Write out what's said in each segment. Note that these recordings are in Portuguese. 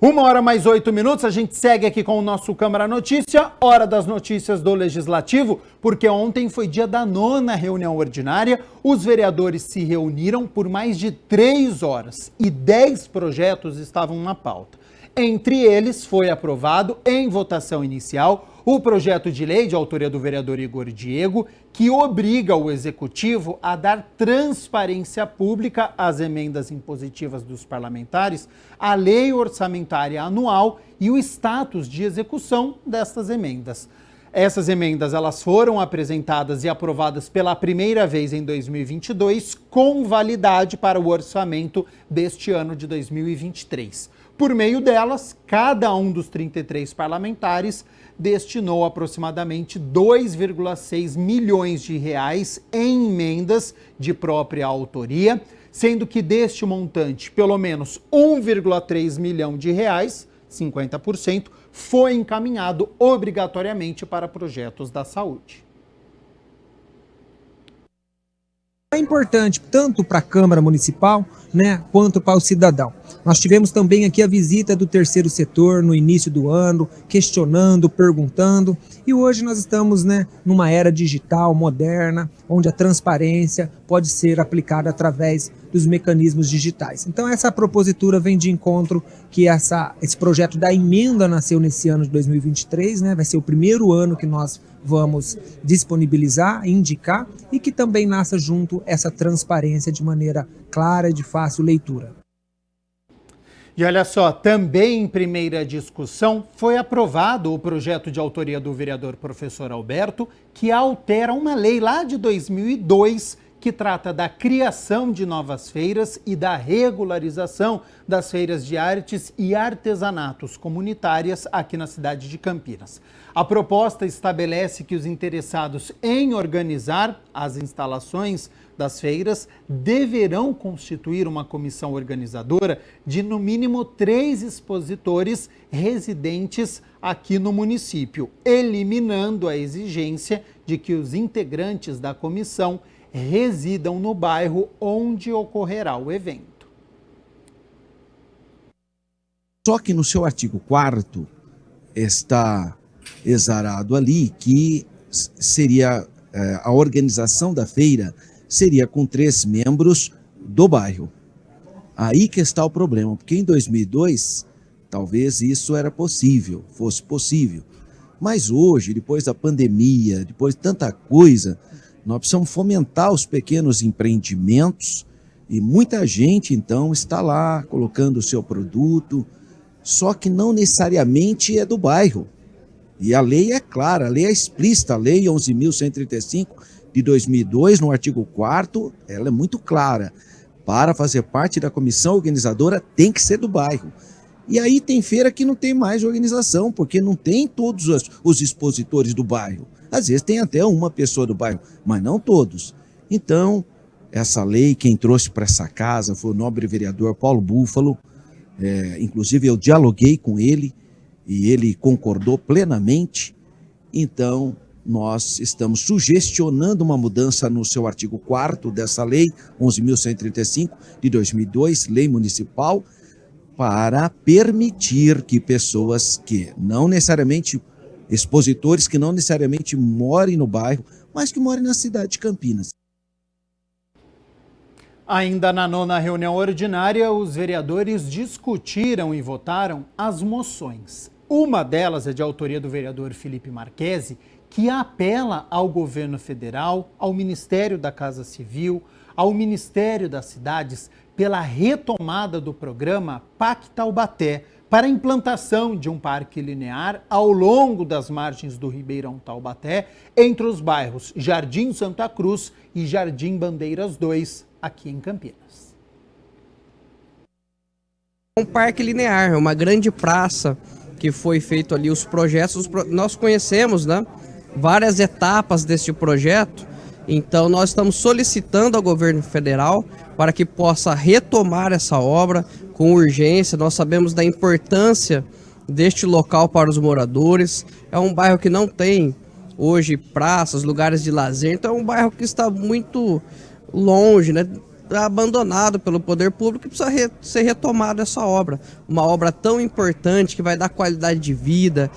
1h mais 8 minutos, a gente segue aqui com o nosso Câmara Notícia, hora das notícias do Legislativo, porque ontem foi dia da 9ª reunião ordinária, os vereadores se reuniram por mais de 3 horas e 10 projetos estavam na pauta. Entre eles, foi aprovado em votação inicial o projeto de lei de autoria do vereador Igor Diego, que obriga o Executivo a dar transparência pública às emendas impositivas dos parlamentares, à lei orçamentária anual e o status de execução destas emendas. Essas emendas elas foram apresentadas e aprovadas pela primeira vez em 2022, com validade para o orçamento deste ano de 2023. Por meio delas, cada um dos 33 parlamentares destinou aproximadamente 2,6 milhões de reais em emendas de própria autoria, sendo que deste montante, pelo menos 1,3 milhão de reais, 50%, foi encaminhado obrigatoriamente para projetos da saúde. É importante tanto para a Câmara Municipal, quanto para o cidadão. Nós tivemos também aqui a visita do terceiro setor no início do ano, questionando, perguntando, e hoje nós estamos numa era digital, moderna, onde a transparência pode ser aplicada através dos mecanismos digitais. Então essa propositura vem de encontro que esse projeto da emenda nasceu nesse ano de 2023, vai ser o primeiro ano que nós vamos disponibilizar, indicar, e que também nasça junto essa transparência de maneira clara e de fácil leitura. E olha só, também em primeira discussão foi aprovado o projeto de autoria do vereador professor Alberto, que altera uma lei lá de 2002, que trata da criação de novas feiras e da regularização das feiras de artes e artesanatos comunitárias aqui na cidade de Campinas. A proposta estabelece que os interessados em organizar as instalações das feiras deverão constituir uma comissão organizadora de no mínimo 3 expositores residentes aqui no município, eliminando a exigência de que os integrantes da comissão residam no bairro onde ocorrerá o evento. Só que no seu artigo 4º está exarado ali que seria a organização da feira seria com 3 membros do bairro. Aí que está o problema, porque em 2002 talvez isso fosse possível. Mas hoje, depois da pandemia, depois de tanta coisa, nós precisamos fomentar os pequenos empreendimentos e muita gente, então, está lá colocando o seu produto, só que não necessariamente é do bairro. E a lei é clara, a lei é explícita, a lei 11.135 de 2002, no artigo 4º, ela é muito clara. Para fazer parte da comissão organizadora tem que ser do bairro. E aí tem feira que não tem mais organização, porque não tem todos os expositores do bairro. Às vezes tem até uma pessoa do bairro, mas não todos. Então, essa lei, quem trouxe para essa casa foi o nobre vereador Paulo Búfalo. Inclusive eu dialoguei com ele e ele concordou plenamente. Então, nós estamos sugestionando uma mudança no seu artigo 4º dessa lei, 11.135 de 2002, lei municipal, para permitir que pessoas que não necessariamente, expositores que não necessariamente morem no bairro, mas que morem na cidade de Campinas. Ainda na 9ª reunião ordinária, os vereadores discutiram e votaram as moções. Uma delas é de autoria do vereador Felipe Marchesi, que apela ao governo federal, ao Ministério da Casa Civil, ao Ministério das Cidades, pela retomada do programa PAC Taubaté, para a implantação de um parque linear ao longo das margens do Ribeirão Taubaté, entre os bairros Jardim Santa Cruz e Jardim Bandeiras 2, aqui em Campinas. Um parque linear, uma grande praça que foi feito ali, os projetos, nós conhecemos, várias etapas deste projeto, então nós estamos solicitando ao governo federal para que possa retomar essa obra com urgência. Nós sabemos da importância deste local para os moradores, é um bairro que não tem hoje praças, lugares de lazer, então é um bairro que está muito longe, abandonado pelo poder público e precisa ser retomada essa obra. Uma obra tão importante que vai dar qualidade de vida,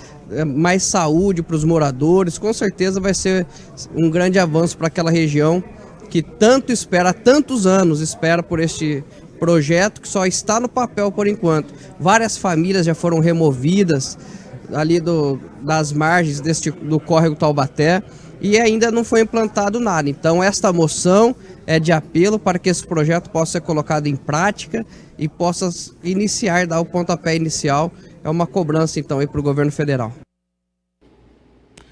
mais saúde para os moradores, com certeza vai ser um grande avanço para aquela região que tanto espera, há tantos anos espera por este projeto que só está no papel por enquanto. Várias famílias já foram removidas ali das margens do córrego Taubaté e ainda não foi implantado nada. Então esta moção é de apelo para que esse projeto possa ser colocado em prática e possa dar o pontapé inicial. É uma cobrança então aí para o governo federal.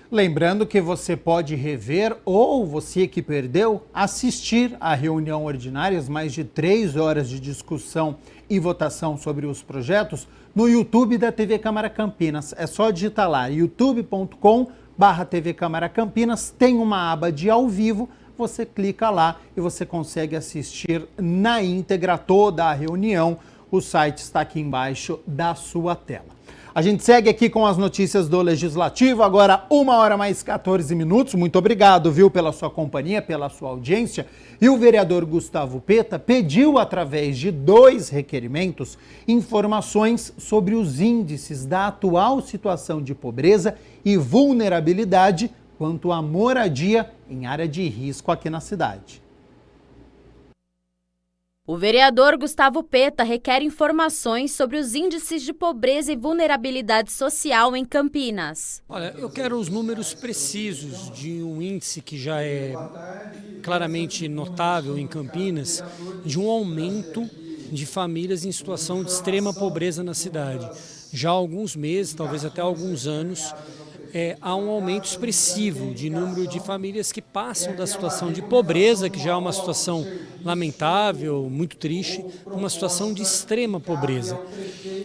Lembrando que você pode rever ou você que perdeu, assistir à reunião ordinária, as mais de 3 horas de discussão e votação sobre os projetos no YouTube da TV Câmara Campinas. É só digitar lá, youtube.com/TV Câmara Campinas, tem uma aba de ao vivo, você clica lá e você consegue assistir na íntegra toda a reunião. O site está aqui embaixo da sua tela. A gente segue aqui com as notícias do Legislativo, agora 1h mais 14 minutos. Muito obrigado, viu, pela sua companhia, pela sua audiência. E o vereador Gustavo Peta pediu, através de 2 requerimentos, informações sobre os índices da atual situação de pobreza e vulnerabilidade quanto à moradia em área de risco aqui na cidade. O vereador Gustavo Peta requer informações sobre os índices de pobreza e vulnerabilidade social em Campinas. Olha, eu quero os números precisos de um índice que já é claramente notável em Campinas, de um aumento de famílias em situação de extrema pobreza na cidade. Já há alguns meses, talvez até alguns anos, há um aumento expressivo de número de famílias que passam da situação de pobreza, que já é uma situação lamentável, muito triste, para uma situação de extrema pobreza.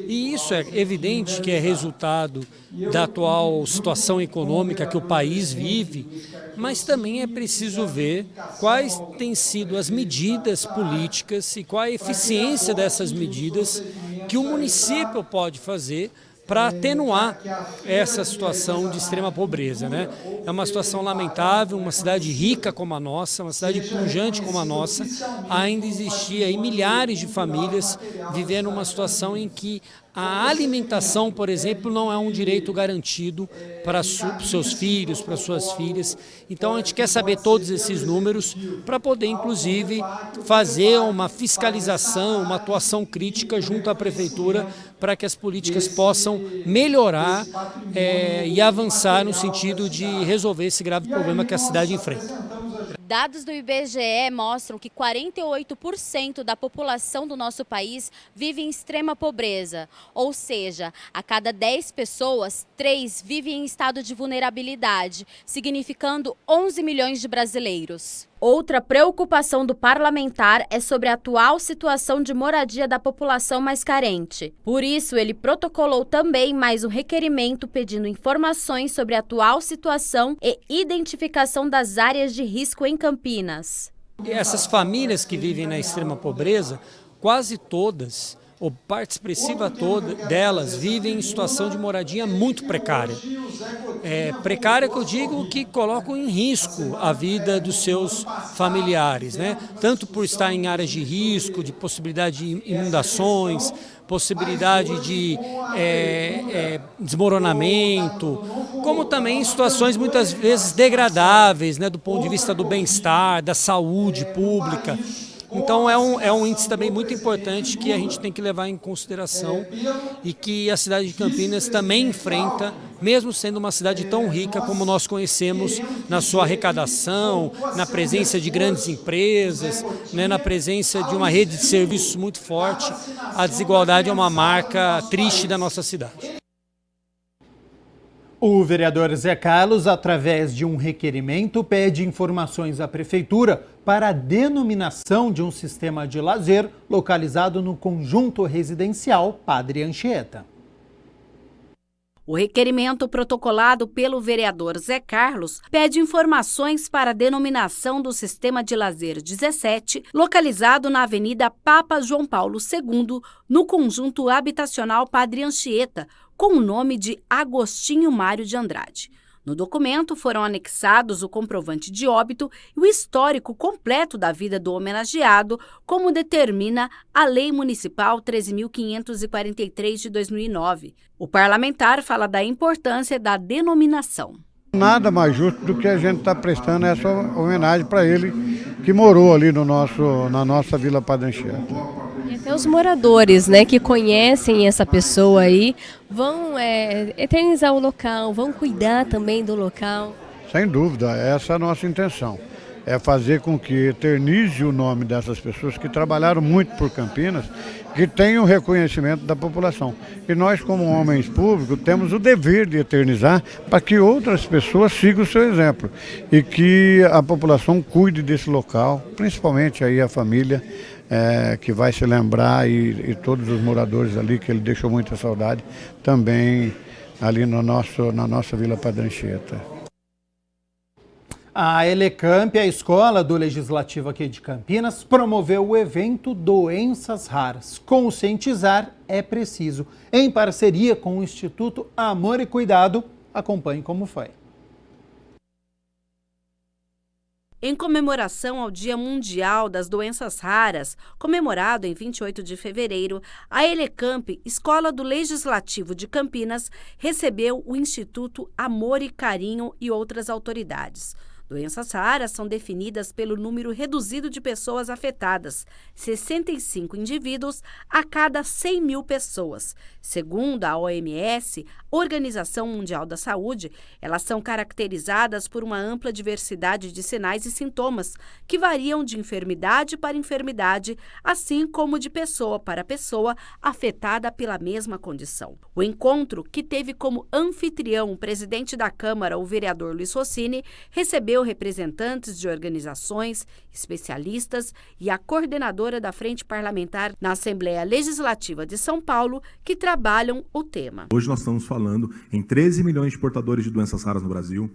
E isso é evidente que é resultado da atual situação econômica que o país vive, mas também é preciso ver quais têm sido as medidas políticas e qual a eficiência dessas medidas que o município pode fazer para atenuar essa situação de extrema pobreza, né? É uma situação lamentável, uma cidade rica como a nossa, uma cidade pujante como a nossa, ainda existia aí milhares de famílias vivendo uma situação em que a alimentação, por exemplo, não é um direito garantido para seus filhos, para suas filhas. Então a gente quer saber todos esses números para poder, inclusive, fazer uma fiscalização, uma atuação crítica junto à prefeitura para que as políticas possam melhorar e avançar no sentido de resolver esse grave problema que a cidade enfrenta. Dados do IBGE mostram que 48% da população do nosso país vive em extrema pobreza, ou seja, a cada 10 pessoas, 3 vivem em estado de vulnerabilidade, significando 11 milhões de brasileiros. Outra preocupação do parlamentar é sobre a atual situação de moradia da população mais carente. Por isso, ele protocolou também mais um requerimento pedindo informações sobre a atual situação e identificação das áreas de risco em Campinas. Essas famílias que vivem na extrema pobreza, quase todas, ou parte expressiva toda delas, vivem em situação de moradia muito precária. Precária que eu digo que colocam em risco a vida dos seus familiares, né? Tanto por estar em áreas de risco, de possibilidade de inundações, possibilidade de desmoronamento, como também em situações muitas vezes degradáveis, né, do ponto de vista do bem-estar, da saúde pública. Então é um índice também muito importante que a gente tem que levar em consideração e que a cidade de Campinas também enfrenta, mesmo sendo uma cidade tão rica como nós conhecemos na sua arrecadação, na presença de grandes empresas, né, na presença de uma rede de serviços muito forte. A desigualdade é uma marca triste da nossa cidade. O vereador Zé Carlos, através de um requerimento, pede informações à Prefeitura para a denominação de um sistema de lazer localizado no conjunto residencial Padre Anchieta. O requerimento protocolado pelo vereador Zé Carlos pede informações para a denominação do Sistema de Lazer 17, localizado na Avenida Papa João Paulo II, no conjunto habitacional Padre Anchieta, com o nome de Agostinho Mário de Andrade. No documento foram anexados o comprovante de óbito e o histórico completo da vida do homenageado, como determina a Lei Municipal 13.543 de 2009. O parlamentar fala da importância da denominação. Nada mais justo do que a gente estar prestando essa homenagem para ele que morou ali na nossa Vila Padre Anchieta. E até os moradores, né, que conhecem essa pessoa aí, vão eternizar o local, vão cuidar também do local. Sem dúvida, essa é a nossa intenção. É fazer com que eternize o nome dessas pessoas que trabalharam muito por Campinas, que tenham reconhecimento da população. E nós, como homens públicos, temos o dever de eternizar para que outras pessoas sigam o seu exemplo e que a população cuide desse local, principalmente aí a família, que vai se lembrar e todos os moradores ali, que ele deixou muita saudade, também ali na nossa Vila Padre Anchieta. A Elecamp, a escola do Legislativo aqui de Campinas, promoveu o evento Doenças Raras. Conscientizar é preciso. Em parceria com o Instituto Amor e Cuidado, acompanhe como foi. Em comemoração ao Dia Mundial das Doenças Raras, comemorado em 28 de fevereiro, a Elecamp, Escola do Legislativo de Campinas, recebeu o Instituto Amor e Carinho e outras autoridades. Doenças raras são definidas pelo número reduzido de pessoas afetadas, 65 indivíduos a cada 100 mil pessoas. Segundo a OMS, Organização Mundial da Saúde, elas são caracterizadas por uma ampla diversidade de sinais e sintomas, que variam de enfermidade para enfermidade, assim como de pessoa para pessoa afetada pela mesma condição. O encontro, que teve como anfitrião o presidente da Câmara, o vereador Luiz Rossini, recebeu representantes de organizações, especialistas e a coordenadora da Frente Parlamentar na Assembleia Legislativa de São Paulo, que trabalham o tema. Hoje nós estamos falando em 13 milhões de portadores de doenças raras no Brasil,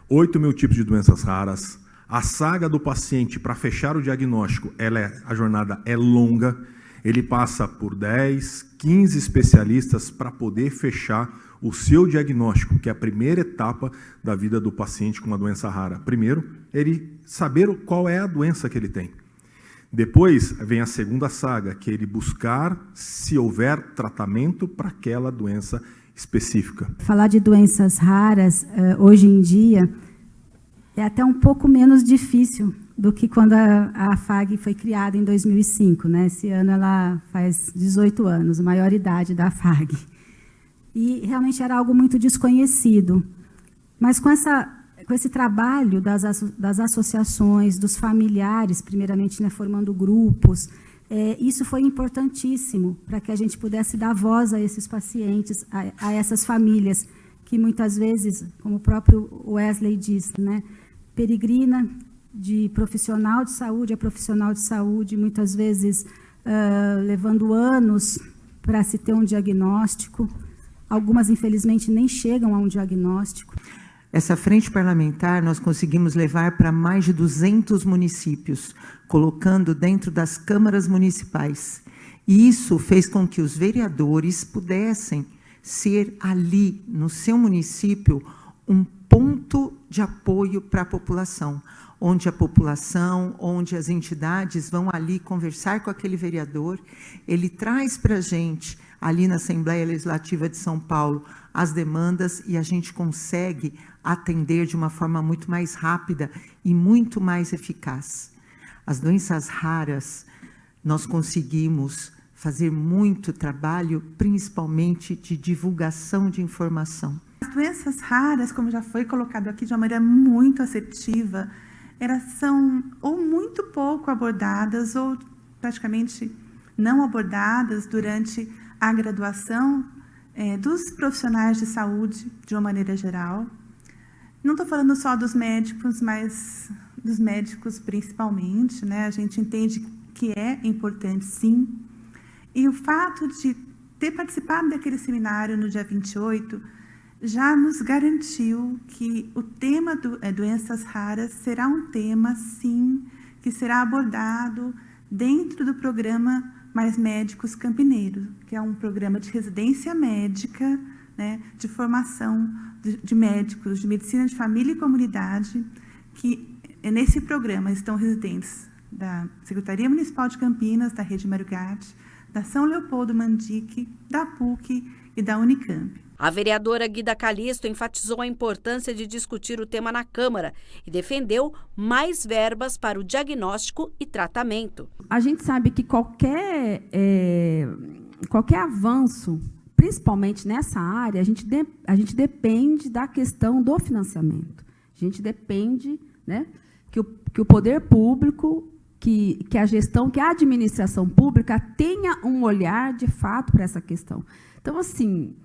8 mil tipos de doenças raras. A saga do paciente para fechar o diagnóstico, a jornada é longa, ele passa por 10, 15 especialistas para poder fechar o seu diagnóstico, que é a primeira etapa da vida do paciente com uma doença rara. Primeiro, ele saber qual é a doença que ele tem. Depois vem a segunda saga, que é ele buscar se houver tratamento para aquela doença específica. Falar de doenças raras, hoje em dia, é até um pouco menos difícil do que quando a AFAG foi criada em 2005. Né? Esse ano ela faz 18 anos, a maior idade da AFAG. E realmente era algo muito desconhecido. Mas com esse trabalho das associações, dos familiares, primeiramente, né, formando grupos, isso foi importantíssimo para que a gente pudesse dar voz a esses pacientes, a essas famílias, que muitas vezes, como o próprio Wesley diz, né, peregrina de profissional de saúde a profissional de saúde, muitas vezes levando anos para se ter um diagnóstico. Algumas, infelizmente, nem chegam a um diagnóstico. Essa frente parlamentar nós conseguimos levar para mais de 200 municípios, colocando dentro das câmaras municipais. E isso fez com que os vereadores pudessem ser ali, no seu município, um ponto de apoio para a população, onde a população, onde as entidades vão ali conversar com aquele vereador, ele traz para a gente, ali na Assembleia Legislativa de São Paulo, as demandas e a gente consegue atender de uma forma muito mais rápida e muito mais eficaz. As doenças raras, nós conseguimos fazer muito trabalho, principalmente de divulgação de informação. As doenças raras, como já foi colocado aqui de uma maneira muito assertiva, elas são ou muito pouco abordadas ou praticamente não abordadas durante a graduação dos profissionais de saúde, de uma maneira geral. Não estou falando só dos médicos, mas dos médicos principalmente, né? A gente entende que é importante, sim. E o fato de ter participado daquele seminário no dia 28 já nos garantiu que o tema doenças raras será um tema, sim, que será abordado dentro do programa Mais Médicos Campineiros, que é um programa de residência médica né, de formação de médicos de medicina de família e comunidade, que nesse programa estão residentes da Secretaria Municipal de Campinas, da Rede Mário Gatti, da São Leopoldo Mandique, da PUC e da Unicamp. A vereadora Guida Calisto enfatizou a importância de discutir o tema na Câmara e defendeu mais verbas para o diagnóstico e tratamento. A gente sabe que qualquer avanço, principalmente nessa área, a gente depende da questão do financiamento. A gente depende, né, que o poder público, que a gestão, que a administração pública tenha um olhar, de fato, para essa questão. Então, assim,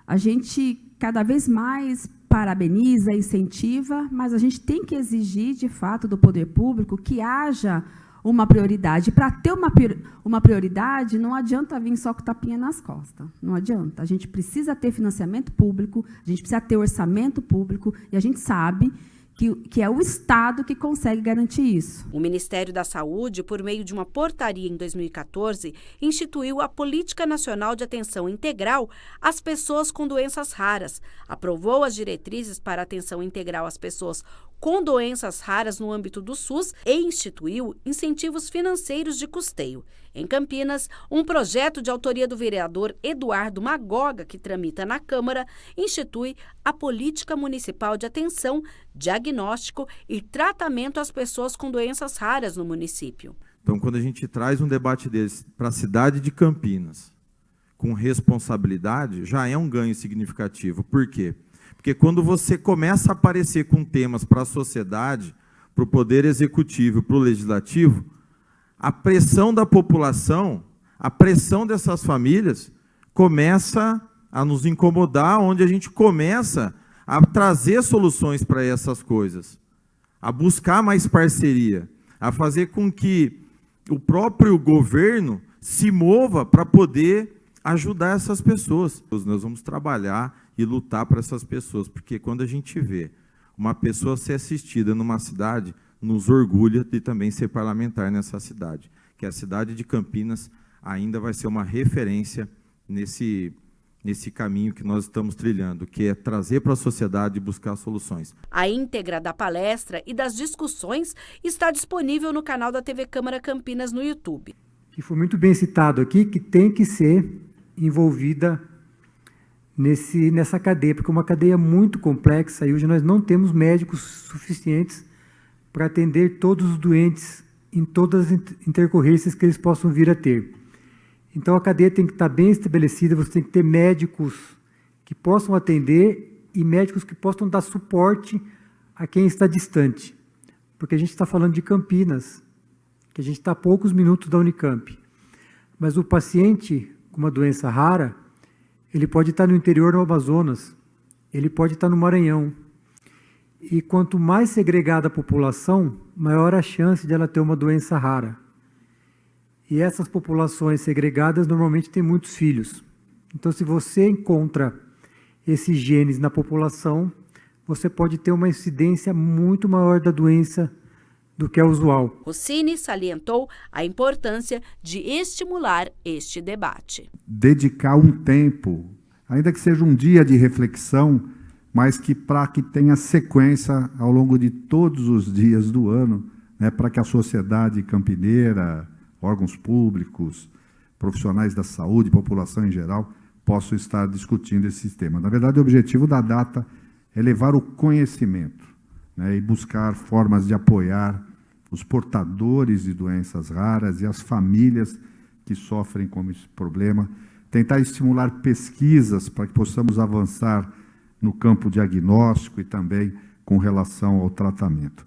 a gente cada vez mais parabeniza, incentiva, mas a gente tem que exigir, de fato, do poder público que haja uma prioridade. Para ter uma prioridade, não adianta vir só com tapinha nas costas. Não adianta. A gente precisa ter financiamento público, a gente precisa ter orçamento público, e a gente sabe que é o Estado que consegue garantir isso. O Ministério da Saúde, por meio de uma portaria em 2014, instituiu a Política Nacional de Atenção Integral às Pessoas com Doenças Raras, aprovou as diretrizes para atenção integral às pessoas com doenças raras no âmbito do SUS e instituiu incentivos financeiros de custeio. Em Campinas, um projeto de autoria do vereador Eduardo Magoga, que tramita na Câmara, institui a Política Municipal de Atenção, Diagnóstico e Tratamento às Pessoas com Doenças Raras no município. Então, quando a gente traz um debate desse para a cidade de Campinas, com responsabilidade, já é um ganho significativo. Por quê? Porque quando você começa a aparecer com temas para a sociedade, para o Poder Executivo, para o Legislativo, a pressão da população, a pressão dessas famílias começa a nos incomodar, onde a gente começa a trazer soluções para essas coisas, a buscar mais parceria, a fazer com que o próprio governo se mova para poder ajudar essas pessoas. Nós vamos trabalhar e lutar para essas pessoas, porque quando a gente vê uma pessoa ser assistida numa cidade, nos orgulha de também ser parlamentar nessa cidade, que a cidade de Campinas ainda vai ser uma referência nesse caminho que nós estamos trilhando, que é trazer para a sociedade e buscar soluções. A íntegra da palestra e das discussões está disponível no canal da TV Câmara Campinas no YouTube. Que foi muito bem citado aqui, que tem que ser envolvida nessa cadeia, porque é uma cadeia muito complexa e hoje nós não temos médicos suficientes para atender todos os doentes em todas as intercorrências que eles possam vir a ter. Então, a cadeia tem que estar bem estabelecida, você tem que ter médicos que possam atender e médicos que possam dar suporte a quem está distante. Porque a gente está falando de Campinas, que a gente está a poucos minutos da Unicamp. Mas o paciente com uma doença rara, ele pode estar no interior do Amazonas, ele pode estar no Maranhão. E quanto mais segregada a população, maior a chance de ela ter uma doença rara. E essas populações segregadas normalmente têm muitos filhos. Então, se você encontra esses genes na população, você pode ter uma incidência muito maior da doença do que é usual. Rossini salientou a importância de estimular este debate. Dedicar um tempo, ainda que seja um dia de reflexão, mas que para que tenha sequência ao longo de todos os dias do ano, né, para que a sociedade campineira, órgãos públicos, profissionais da saúde, população em geral, possam estar discutindo esse tema. Na verdade, o objetivo da data é levar o conhecimento, né, e buscar formas de apoiar os portadores de doenças raras e as famílias que sofrem com esse problema, tentar estimular pesquisas para que possamos avançar no campo diagnóstico e também com relação ao tratamento.